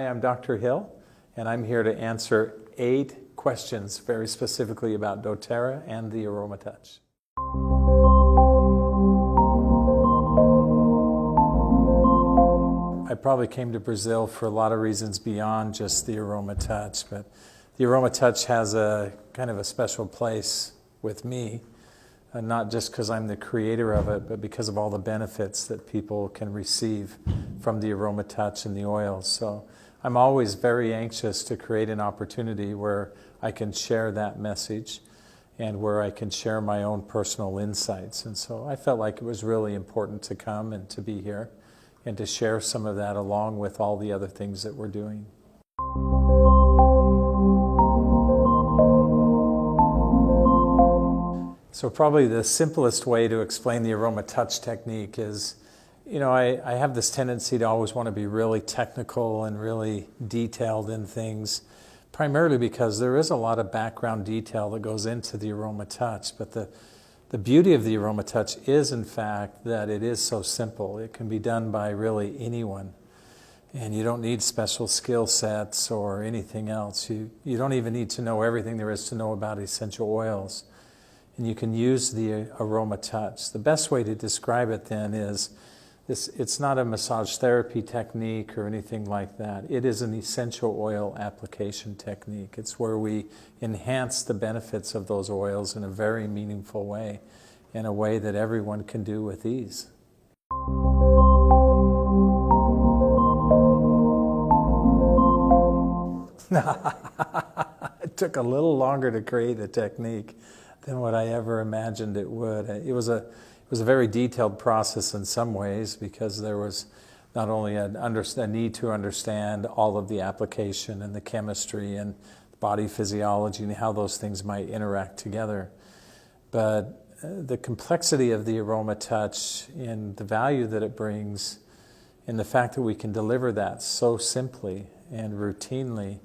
Hi, I'm Dr. Hill, and I'm here to answer 8 questions very specifically about doTERRA and the Aromatouch. I probably came to Brazil for a lot of reasons beyond just the Aromatouch, but the Aromatouch has a kind of a special place with me, not just because I'm the creator of it, but because of all the benefits that people can receive from the Aromatouch and the oils. So I'm always very anxious to create an opportunity where I can share that message and where I can share my own personal insights. And so I felt like it was really important to come and to be here and to share some of that along with all the other things that we're doing. So probably the simplest way to explain the Aromatouch technique is, I have this tendency to always want to be really technical and really detailed in things, primarily because there is a lot of background detail that goes into the Aromatouch. But the beauty of the Aromatouch is, in fact, that it is so simple. It can be done by really anyone. And you don't need special skill sets or anything else. You don't even need to know everything there is to know about essential oils. And you can use the Aromatouch. The best way to describe it then is, it's not a massage therapy technique or anything like that. It is an essential oil application technique. It's where we enhance the benefits of those oils in a very meaningful way, in a way that everyone can do with ease. It took a little longer to create the technique than what I ever imagined it would. It was a very detailed process in some ways, because there was not only a need to understand all of the application and the chemistry and body physiology and how those things might interact together, but the complexity of the Aromatouch and the value that it brings, and the fact that we can deliver that so simply and routinely,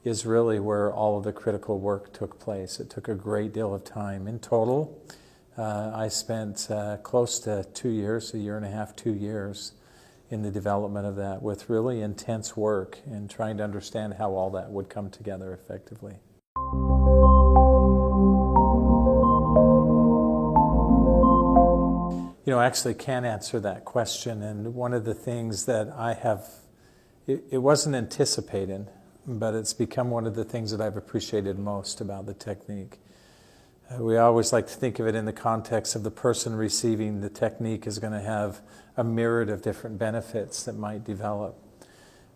is really where all of the critical work took place. It took a great deal of time. In total, I spent close to 2 years, 1.5 years, 2 years, in the development of that, with really intense work and trying to understand how all that would come together effectively. I actually can answer that question, and one of the things that it wasn't anticipated, but it's become one of the things that I've appreciated most about the technique. We always like to think of it in the context of the person receiving the technique is going to have a myriad of different benefits that might develop.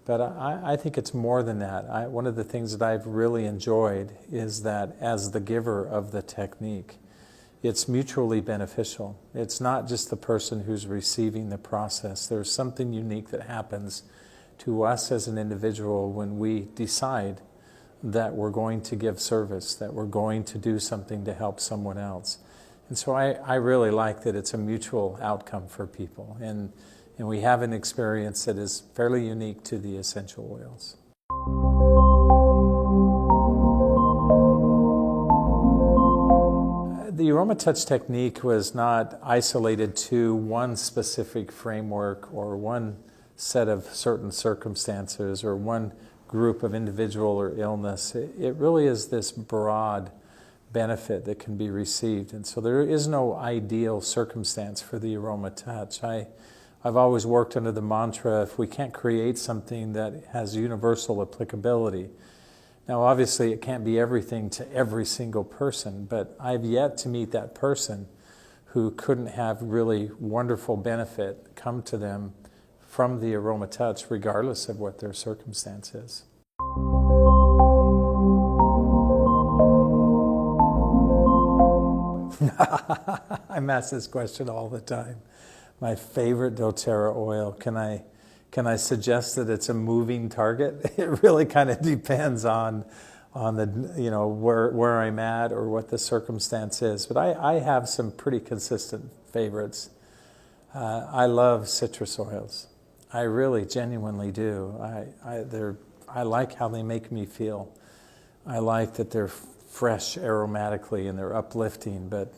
But I think it's more than that. One of the things that I've really enjoyed is that as the giver of the technique, it's mutually beneficial. It's not just the person who's receiving the process. There's something unique that happens to us as an individual when we decide that we're going to give service, that we're going to do something to help someone else. And so I really like that it's a mutual outcome for people, and we have an experience that is fairly unique to the essential oils. The Aromatouch technique was not isolated to one specific framework or one set of certain circumstances or one group of individual or illness. It really is this broad benefit that can be received. And so there is no ideal circumstance for the Aromatouch. I've always worked under the mantra, if we can't create something that has universal applicability. Now obviously it can't be everything to every single person, but I've yet to meet that person who couldn't have really wonderful benefit come to them from the Aromatouch, regardless of what their circumstance is. I'm asked this question all the time. My favorite doTERRA oil, can I suggest that it's a moving target? It really kind of depends on the where I'm at or what the circumstance is. But I have some pretty consistent favorites. I love citrus oils. I really genuinely do. I like how they make me feel. I like that they're fresh aromatically and they're uplifting, but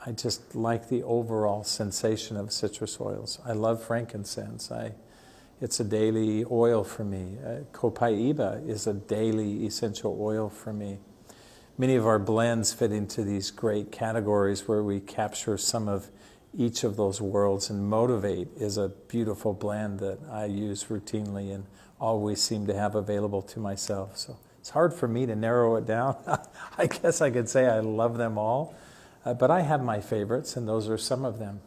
I just like the overall sensation of citrus oils. I love frankincense. It's a daily oil for me. Copaiba is a daily essential oil for me. Many of our blends fit into these great categories where we capture some of each of those worlds, and Motivate is a beautiful blend that I use routinely and always seem to have available to myself. So it's hard for me to narrow it down. I guess I could say I love them all, but I have my favorites, and those are some of them.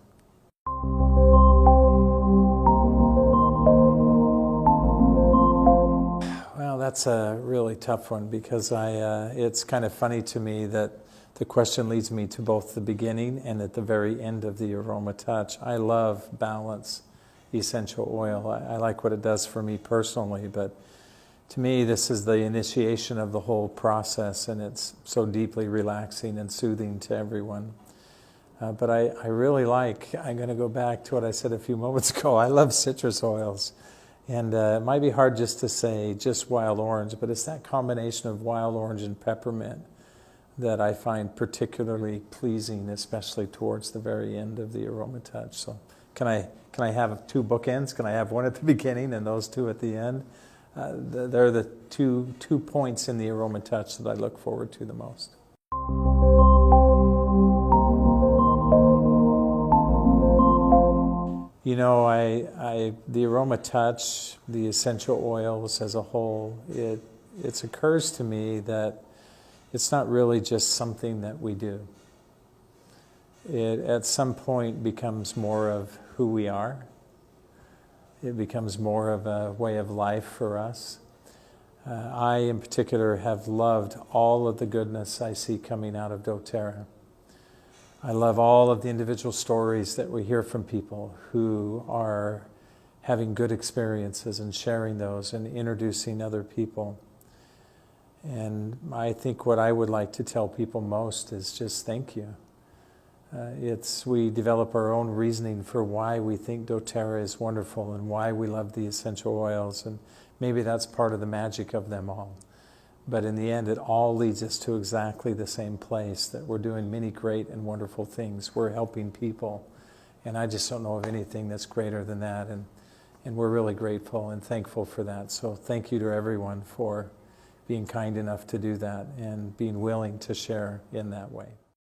Well, that's a really tough one, because it's kind of funny to me that the question leads me to both the beginning and at the very end of the Aromatouch. I love Balance essential oil. I like what it does for me personally, but to me this is the initiation of the whole process, and it's so deeply relaxing and soothing to everyone. But I really like, I'm going to go back to what I said a few moments ago, I love citrus oils. And it might be hard just to say just wild orange, but it's that combination of wild orange and peppermint that I find particularly pleasing, especially towards the very end of the Aromatouch. So can I have two bookends? Can I have one at the beginning and those two at the end? They're the two points in the Aromatouch that I look forward to the most. You know, the Aromatouch, the essential oils as a whole, it occurs to me that it's not really just something that we do. It at some point becomes more of who we are. It becomes more of a way of life for us. I in particular have loved all of the goodness I see coming out of DōTerra. I love all of the individual stories that we hear from people who are having good experiences and sharing those and introducing other people. And I think what I would like to tell people most is just thank you. We develop our own reasoning for why we think DōTerra is wonderful and why we love the essential oils, and maybe that's part of the magic of them all. But in the end, it all leads us to exactly the same place, that we're doing many great and wonderful things. We're helping people, and I just don't know of anything that's greater than that, and we're really grateful and thankful for that. So thank you to everyone for being kind enough to do that and being willing to share in that way.